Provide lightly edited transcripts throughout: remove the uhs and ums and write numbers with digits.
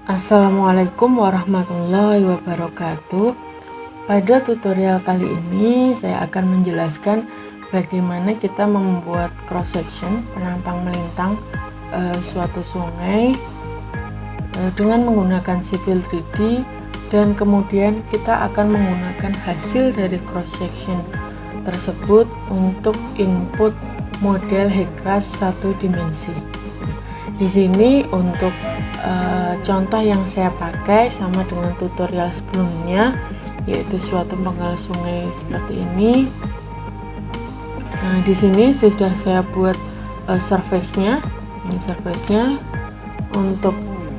Assalamualaikum warahmatullahi wabarakatuh. Pada tutorial kali ini saya akan menjelaskan bagaimana kita membuat cross section penampang melintang suatu sungai dengan menggunakan civil 3D, dan kemudian kita akan menggunakan hasil dari cross section tersebut untuk input model Hekras satu dimensi. Di sini untuk contoh yang saya pakai sama dengan tutorial sebelumnya, yaitu suatu penggal sungai seperti ini. Nah, di sini sudah saya buat surface-nya. Ini surface-nya. Untuk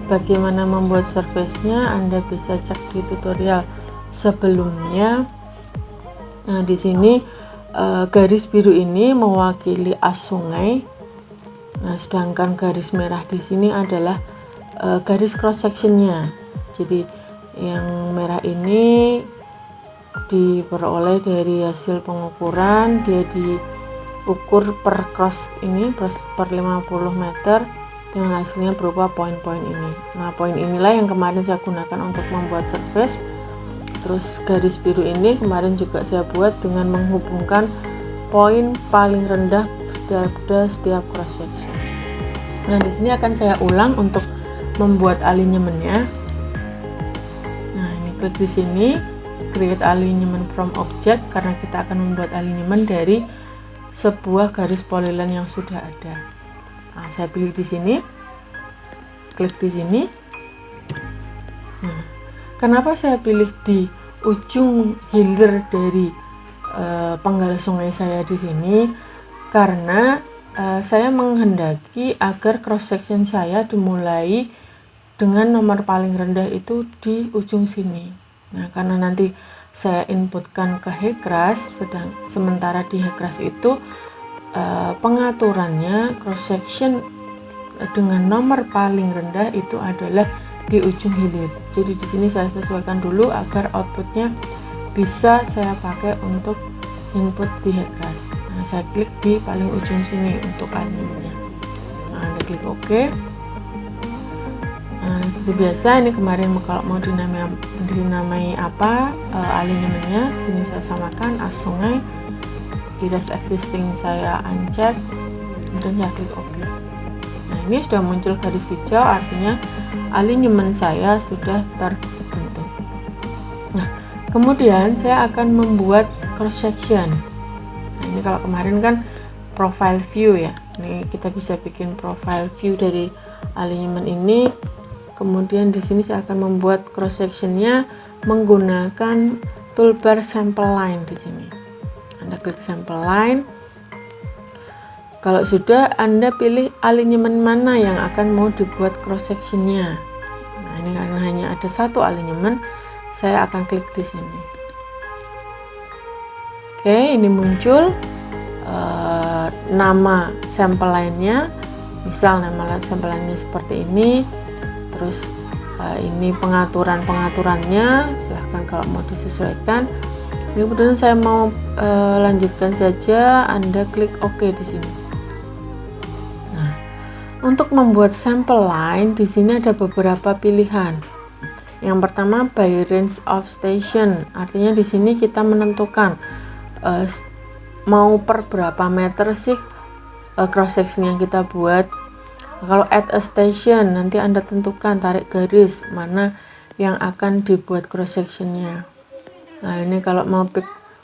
bagaimana membuat surface-nya Anda bisa cek di tutorial sebelumnya. Nah, di sini garis biru ini mewakili as sungai. Nah, sedangkan garis merah di sini adalah garis cross sectionnya. Jadi yang merah ini diperoleh dari hasil pengukuran, dia diukur per cross ini per 50 meter dengan hasilnya berupa poin-poin ini. Nah, poin inilah yang kemarin saya gunakan untuk membuat surface. Terus garis biru ini kemarin juga saya buat dengan menghubungkan poin paling rendah pada setiap cross section. Nah, di sini akan saya ulang untuk membuat alignment-nya. Nah, ini klik di sini, create alignment from object, karena kita akan membuat alignment dari sebuah garis polyline yang sudah ada. Nah, saya pilih di sini, klik di sini. Nah, kenapa saya pilih di ujung hilir dari penggal sungai saya di sini? Karena saya menghendaki agar cross section saya dimulai dengan nomor paling rendah itu di ujung sini. Nah, karena nanti saya inputkan ke Hekras, sementara di Hekras itu pengaturannya cross section dengan nomor paling rendah itu adalah di ujung hilir. Jadi di sini saya sesuaikan dulu agar outputnya bisa saya pakai untuk input di Hekras. Nah, saya klik di paling ujung sini untuk alignment-nya. Nah, Anda klik OK. Nah, seperti biasa ini kemarin kalau mau dinamai apa alignment-nya, sini saya samakan as sungai, iris existing saya uncheck, kemudian saya klik OK. Nah, ini sudah muncul garis hijau, artinya alignment saya sudah terbentuk. Nah, kemudian saya akan membuat cross section. Nah, ini kalau kemarin kan profile view ya. Ini kita bisa bikin profile view dari alignment ini. Kemudian di sini saya akan membuat cross sectionnya menggunakan toolbar sample line di sini. Anda klik sample line. Kalau sudah, Anda pilih alignment mana yang akan mau dibuat cross sectionnya. Nah, ini karena hanya ada satu alignment, saya akan klik di sini. Oke, ini muncul nama sampel lainnya. Misal nama sampel lainnya seperti ini. Terus ini pengaturannya, silahkan kalau mau disesuaikan. Ini kemudian saya mau lanjutkan saja, Anda klik OK di sini. Nah, untuk membuat sampel line di sini ada beberapa pilihan. Yang pertama by range of station, artinya di sini kita menentukan mau per berapa meter sih cross section yang kita buat. Kalau at a station, nanti Anda tentukan tarik garis mana yang akan dibuat cross sectionnya. Nah, ini kalau mau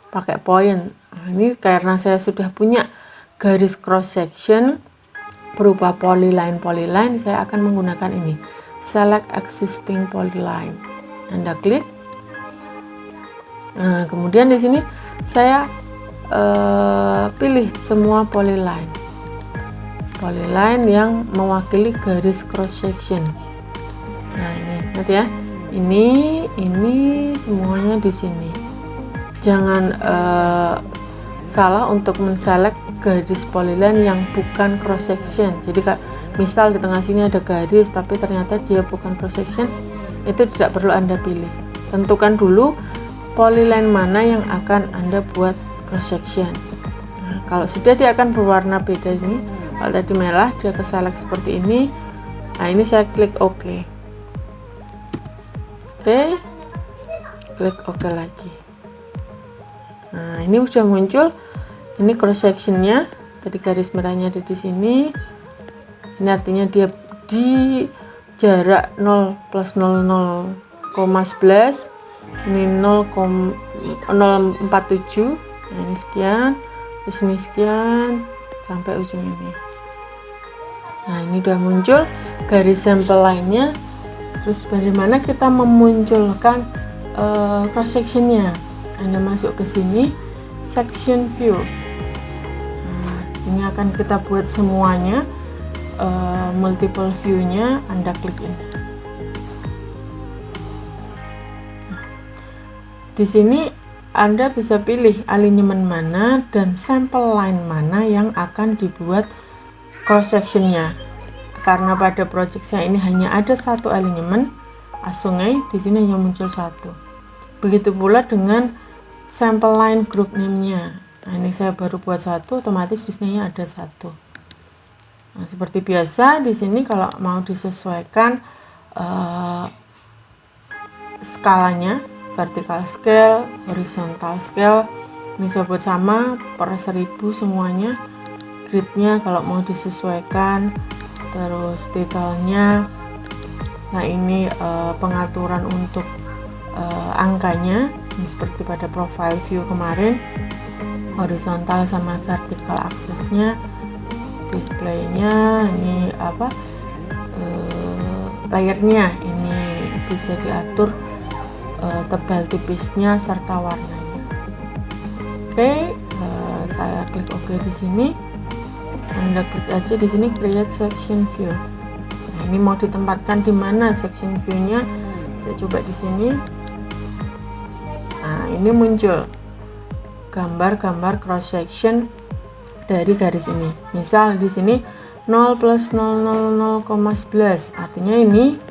pakai poin, nah, ini karena saya sudah punya garis cross section berupa polyline, saya akan menggunakan ini, select existing polyline. Anda klik. Nah, kemudian di sini saya pilih semua polyline yang mewakili garis cross section. Nah, ini lihat ya, ini semuanya di sini. Jangan salah untuk menselect garis polyline yang bukan cross section. Jadi misal di tengah sini ada garis tapi ternyata dia bukan cross section, itu tidak perlu Anda pilih. Tentukan dulu polyline mana yang akan Anda buat cross section. Nah, kalau sudah, dia akan berwarna beda ini. Kalau tadi merah, dia ke select seperti ini. Nah, ini saya klik OK. Oke, klik OK lagi. Nah, ini sudah muncul. Ini cross sectionnya. Tadi garis merahnya ada di sini. Ini artinya dia di jarak 0 plus 00,11. Ini 0,047. Nah, ini sekian, terus ini sekian sampai ujung ini. Nah, ini udah muncul garis sampel lainnya. Terus bagaimana kita memunculkan cross sectionnya? Anda masuk ke sini, section view. Nah, ini akan kita buat semuanya, multiple view-nya. Anda klik ini. Nah, di sini Anda bisa pilih alignment mana dan sampel line mana yang akan dibuat cross sectionnya. Karena pada project saya ini hanya ada satu alignment sungai, di sini hanya muncul satu. Begitu pula dengan sampel line group name-nya. Nah, ini saya baru buat satu, otomatis di sini ada satu. Nah, seperti biasa di sini kalau mau disesuaikan skalanya, vertical scale, horizontal scale, ini saya buat sama per 1000 semuanya. Gridnya kalau mau disesuaikan, terus detailnya. Nah, ini pengaturan untuk angkanya, ini seperti pada profile view kemarin, horizontal sama vertical aksesnya, displaynya, ini layernya ini bisa diatur tebal tipisnya serta warnanya. Oke, saya klik OK di sini. Anda klik aja di sini create section view. Nah, ini mau ditempatkan di mana section view-nya? Saya coba di sini. Nah, ini muncul gambar-gambar cross section dari garis ini. Misal di sini 0 plus 000,11. Artinya ini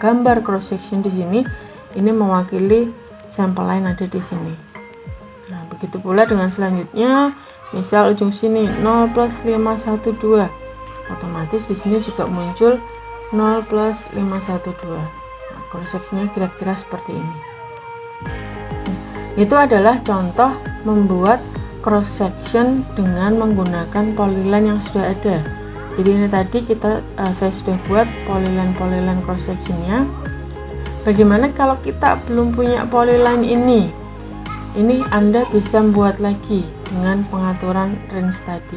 gambar cross section di sini ini mewakili sampel line ada di sini. Nah, begitu pula dengan selanjutnya. Misal ujung sini 0 plus 512, otomatis di sini juga muncul 0 plus 512. Nah, cross sectionnya kira-kira seperti ini. Nah, itu adalah contoh membuat cross section dengan menggunakan polyline yang sudah ada. Jadi ini tadi saya sudah buat polyline cross sectionnya. Bagaimana kalau kita belum punya polyline ini? Ini Anda bisa membuat lagi dengan pengaturan range tadi.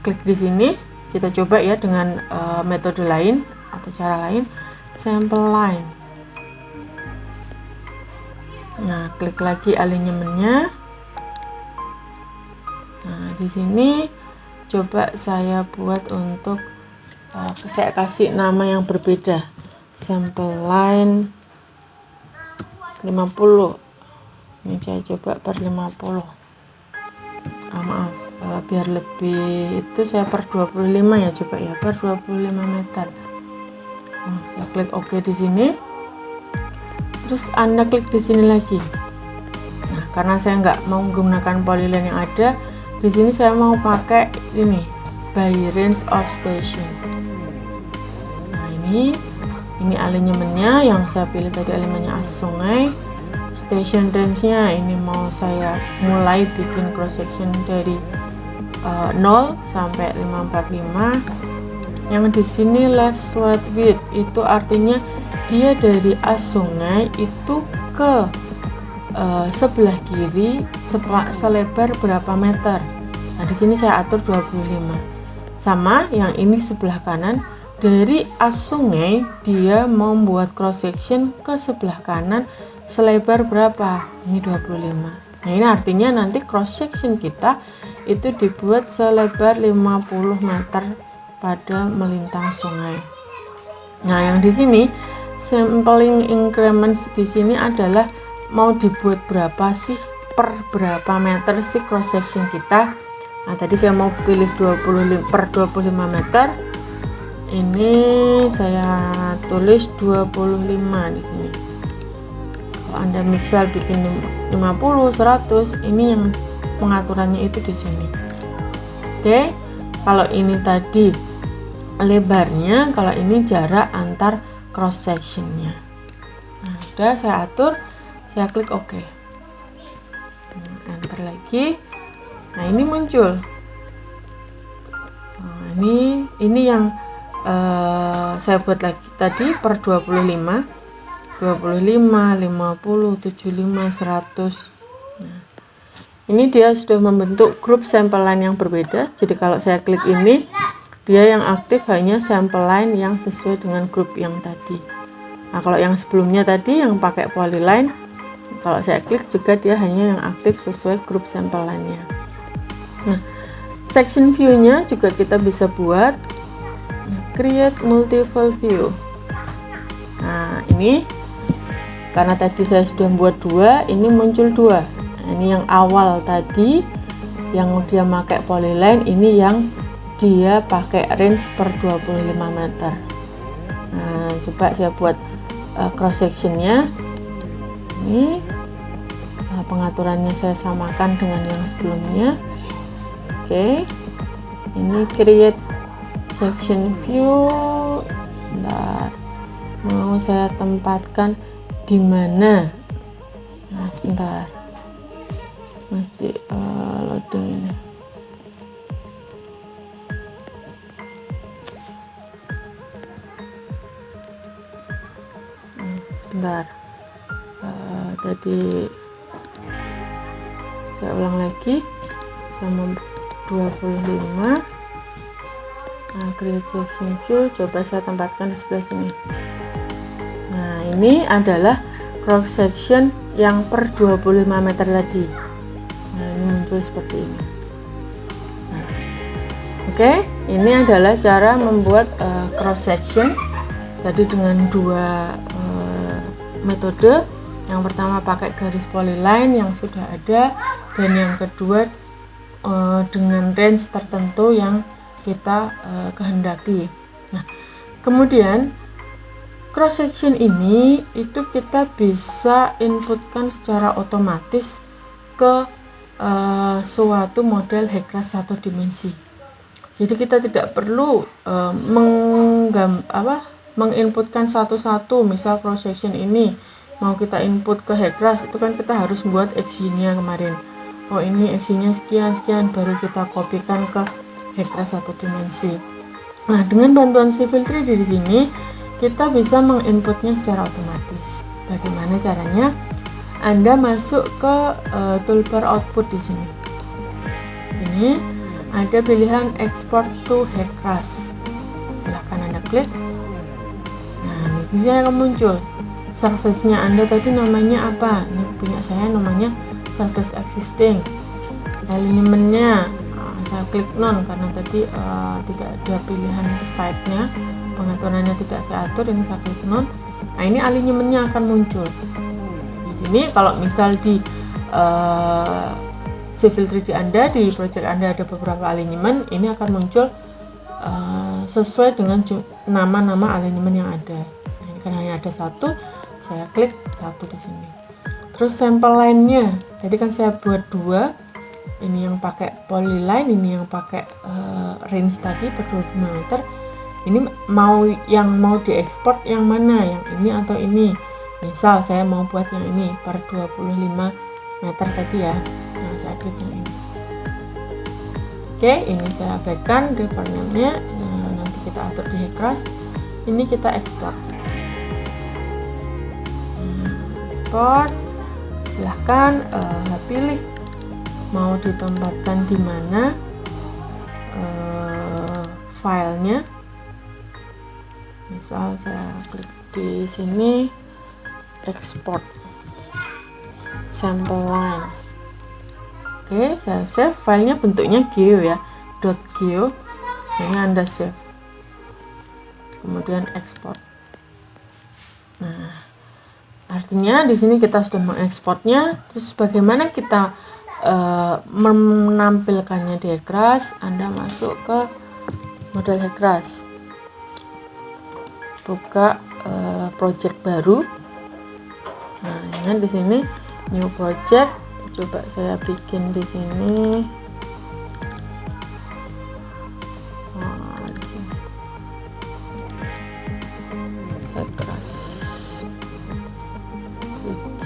Klik di sini, kita coba ya dengan metode lain atau cara lain, sample line. Nah, klik lagi alignment-nya. Nah, di sini coba saya buat untuk saya kasih nama yang berbeda, sample line 50. Ini saya coba per 50. Maaf, biar lebih itu saya per 25 ya, coba ya per 25 meter. Nah, saya klik OK di sini. Terus Anda klik di sini lagi. Nah, karena saya nggak mau menggunakan polyline yang ada, di sini saya mau pakai ini by range of station. Nah, ini alignment-nya yang saya pilih tadi, alignment-nya sungai. Station range-nya ini mau saya mulai bikin cross section dari 0 sampai 545. Yang di sini left side width itu artinya dia dari sungai itu ke sebelah kiri selebar berapa meter. Nah, di sini saya atur 25. Sama yang ini sebelah kanan, dari sungai dia mau membuat cross section ke sebelah kanan selebar berapa? Ini 25. Nah, ini artinya nanti cross section kita itu dibuat selebar 50 meter pada melintang sungai. Nah, yang di sini sampling increments di sini adalah mau dibuat berapa sih, per berapa meter sih cross section kita. Nah, tadi saya mau pilih 25 per 25 meter. Ini saya tulis 25 di sini. Kalau Anda misal bikin 50, 100, ini yang pengaturannya itu di sini. Oke, kalau ini tadi lebarnya, kalau ini jarak antar cross sectionnya. sudah saya atur, saya klik OK. Enter lagi. Nah, ini muncul. Nah, ini yang saya buat lagi tadi per 25, 50, 75, 100. Nah, ini dia sudah membentuk grup sampel line yang berbeda. Jadi kalau saya klik ini, dia yang aktif hanya sampel line yang sesuai dengan grup yang tadi. Nah, kalau yang sebelumnya tadi yang pakai polyline, kalau saya klik juga dia hanya yang aktif sesuai grup sampel line-nya. Nah, section view-nya juga kita bisa buat create multiple view. Nah, ini karena tadi saya sudah membuat 2, ini muncul 2. Nah, ini yang awal tadi yang dia pakai polyline, ini yang dia pakai range per 25 meter. Nah, coba saya buat cross sectionnya. Ini pengaturannya saya samakan dengan yang sebelumnya. Oke, ini create section view. Bentar, mau saya tempatkan di mana? Nah, sebentar, masih loading ini. Sebentar, tadi saya ulang lagi sama 25. Nah, create section view, coba saya tempatkan di sebelah sini. Nah, ini adalah cross section yang per 25 meter tadi. Nah, ini muncul seperti ini. Nah, oke, ini adalah cara membuat cross section tadi dengan 2 metode. Yang pertama pakai garis polyline yang sudah ada, dan yang kedua dengan range tertentu yang kita kehendaki. Nah, kemudian cross section ini itu kita bisa inputkan secara otomatis ke suatu model Hexcraft 1 dimensi. Jadi kita tidak perlu menginputkan satu-satu. Misal cross section ini mau kita input ke Hexcraft, itu kan kita harus membuat XY-nya kemarin. Oh, ini XY-nya sekian, baru kita kopikan ke Hexcraft 1 dimensi. Nah, dengan bantuan Civil 3D di sini kita bisa menginputnya secara otomatis. Bagaimana caranya? Anda masuk ke toolbar output di sini. Di sini ada pilihan export to Hexcraft. Silahkan Anda klik. Nah, ini dia akan muncul. Surface-nya Anda tadi namanya apa? Ini punya saya namanya surface existing. Alignment-nya saya klik none karena tadi tidak ada pilihan slide-nya, pengaturannya tidak saya atur. Ini saya klik none. Nah, ini alignment-nya akan muncul. Di sini kalau misal di Civil 3D Anda, di project Anda ada beberapa alignment, ini akan muncul sesuai dengan nama-nama alignment yang ada. Nah, ini karena hanya ada satu, saya klik satu di sini. Terus sampel line-nya, tadi kan saya buat 2, ini yang pakai polyline, ini yang pakai range tadi per 25 meter. Ini yang mau diekspor yang mana, yang ini atau ini? Misal saya mau buat yang ini per 25 meter tadi ya. Nah, saya klik yang ini. Oke, ini saya abaikan driver name-nya. Nah, nanti kita atur di Hexcraft. Ini kita ekspor. Export, silahkan pilih mau ditempatkan di mana filenya. Misal saya klik di sini export sample line. Oke, saya save. Filenya bentuknya geo ya, .geo. Ini Anda save, kemudian export. Nah, artinya di sini kita sudah mengekspornya. Terus bagaimana kita menampilkannya di Hexcraft? Anda masuk ke model Hexcraft, buka project baru. Nah, ini di sini new project. Coba saya bikin di sini. Nah, di sini Hexcraft.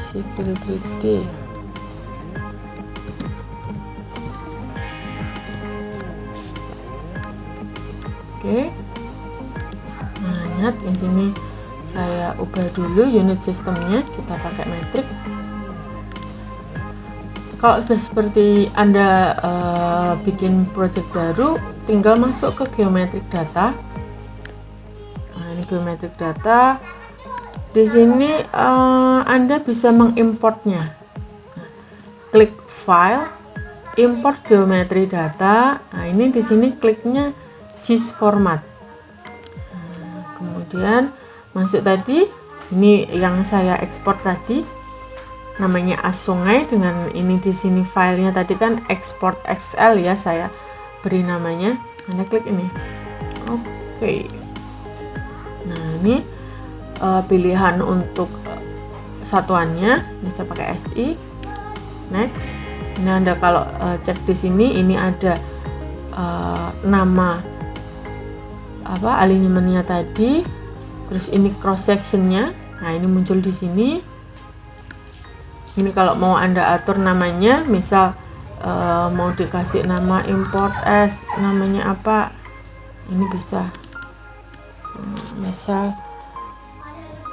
Civil 3D. Oke. Nah, ingat di sini saya ubah dulu unit sistemnya, kita pakai metrik. Kalau sudah seperti Anda bikin project baru, tinggal masuk ke geometric data. Nah, ini geometric data. Di sini Anda bisa mengimportnya. Nah, klik file, import geometri data. Nah, ini di sini kliknya GIS format. Nah, kemudian masuk tadi, ini yang saya ekspor tadi, namanya as sungai, dengan ini di sini filenya tadi kan export XL ya, saya beri namanya. Anda klik ini. Oke. Nah, ini pilihan untuk satuannya, ini saya pakai SI. Next. Ini Anda kalau cek di sini, ini ada nama alignmentnya tadi, terus ini cross sectionnya. Nah, ini muncul di sini. Ini kalau mau Anda atur namanya, misal mau dikasih nama import S, namanya apa, ini bisa. Misal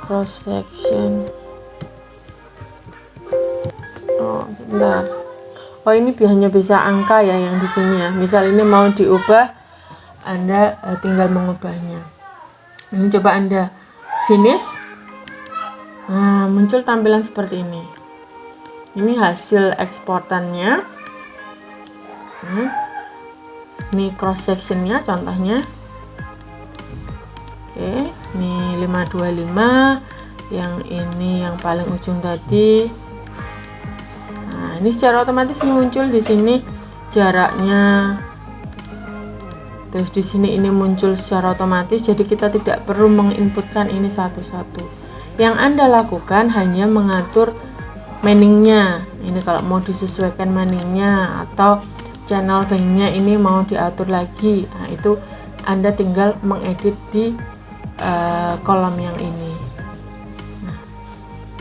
cross section. Sebentar. Ini hanya bisa angka ya yang di sini ya. Misal ini mau diubah, Anda tinggal mengubahnya. Ini coba Anda finish. Nah, muncul tampilan seperti ini. Ini hasil eksportannya. Ini cross sectionnya contohnya. Oke, ini 525, yang ini yang paling ujung tadi. Nah, ini secara otomatis muncul di sini jaraknya. Terus di sini ini muncul secara otomatis, jadi kita tidak perlu menginputkan ini satu-satu. Yang Anda lakukan hanya mengatur maningnya. Ini kalau mau disesuaikan maningnya atau channel banknya ini mau diatur lagi. Nah, itu Anda tinggal mengedit di kolom yang ini. Nah,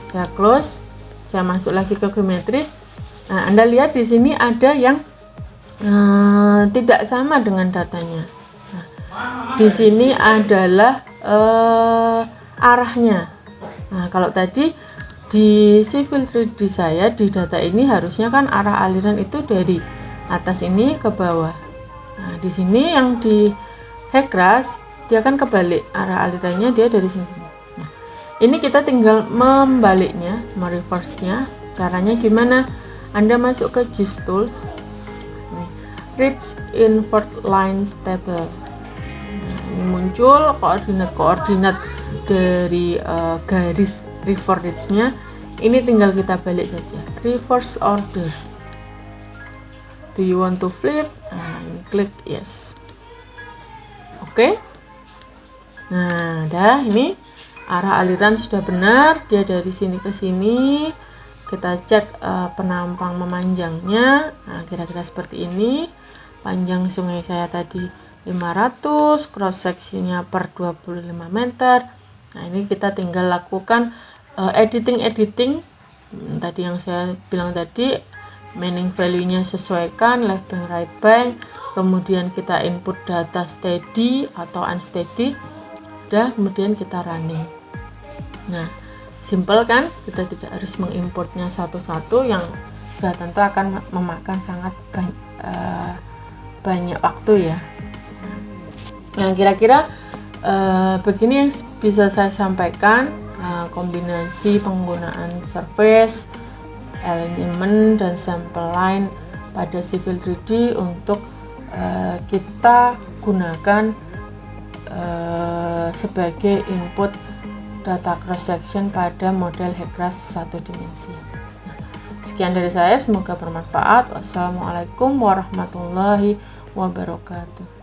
saya close, saya masuk lagi ke geometri. Nah, Anda lihat di sini ada yang tidak sama dengan datanya. Nah, di sini adalah arahnya. Nah, kalau tadi di Civil 3D saya di data ini harusnya kan arah aliran itu dari atas ini ke bawah. Nah, di sini yang di Hekras dia kan kebalik, arah alirannya dia dari sini. Nah, ini kita tinggal membaliknya, mereverse-nya. Caranya gimana? Anda masuk ke GIS Tools. Reach Invert Lines Table. Nah, ini muncul koordinat dari garis reverse-nya. Ini tinggal kita balik saja. Reverse order. Do you want to flip? Nah, ini klik yes. Oke. Nah, ini arah aliran sudah benar. Dia dari sini ke sini. Kita cek penampang memanjangnya. Nah, kira-kira seperti ini. Panjang sungai saya tadi 500, cross sectionnya per 25 meter. Nah, ini kita tinggal lakukan editing. Tadi yang saya bilang tadi, manning value-nya sesuaikan, left bank, right bank. Kemudian kita input data steady atau unsteady. Udah, kemudian kita running. Nah, simple kan? Kita tidak harus mengimportnya satu-satu, yang sudah tentu akan memakan sangat banyak waktu ya. Nah, kira-kira begini yang bisa saya sampaikan, kombinasi penggunaan surface, alignment, dan sample line pada Civil 3D untuk kita gunakan sebagai input data cross section pada model Hekras 1 dimensi. Sekian dari saya, semoga bermanfaat. Wassalamualaikum warahmatullahi wabarakatuh.